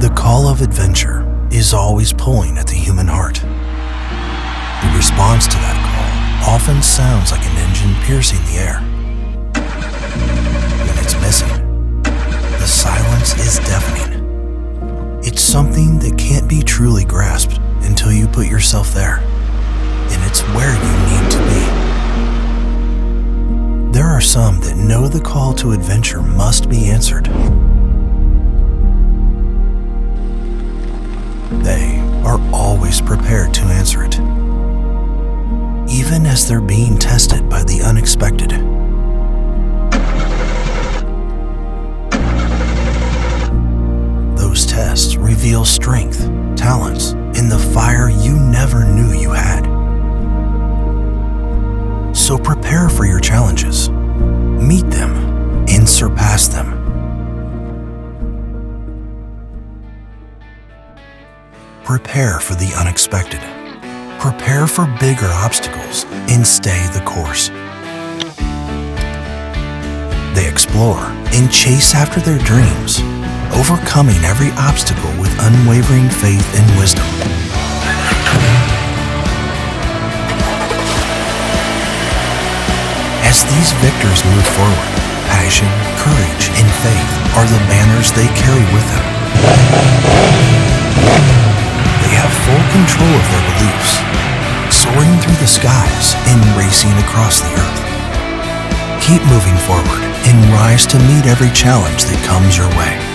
The call of adventure is always pulling at the human heart. The response to that call often sounds like an engine piercing the air. When it's missing, the silence is deafening. It's something that can't be truly grasped until you put yourself there, and it's where you need to be. There are some that know the call to adventure must be answered. They are always prepared to answer it, even as they're being tested by the unexpected. Those tests reveal strength, talents, and the fire you never knew you had. So prepare for your challenges, meet them, and surpass them. Prepare for the unexpected. Prepare for bigger obstacles and stay the course. They explore and chase after their dreams, overcoming every obstacle with unwavering faith and wisdom. As these victors move forward, passion, courage, and faith are the banners they carry with them. They have full control of their beliefs, soaring through the skies and racing across the earth. Keep moving forward and rise to meet every challenge that comes your way.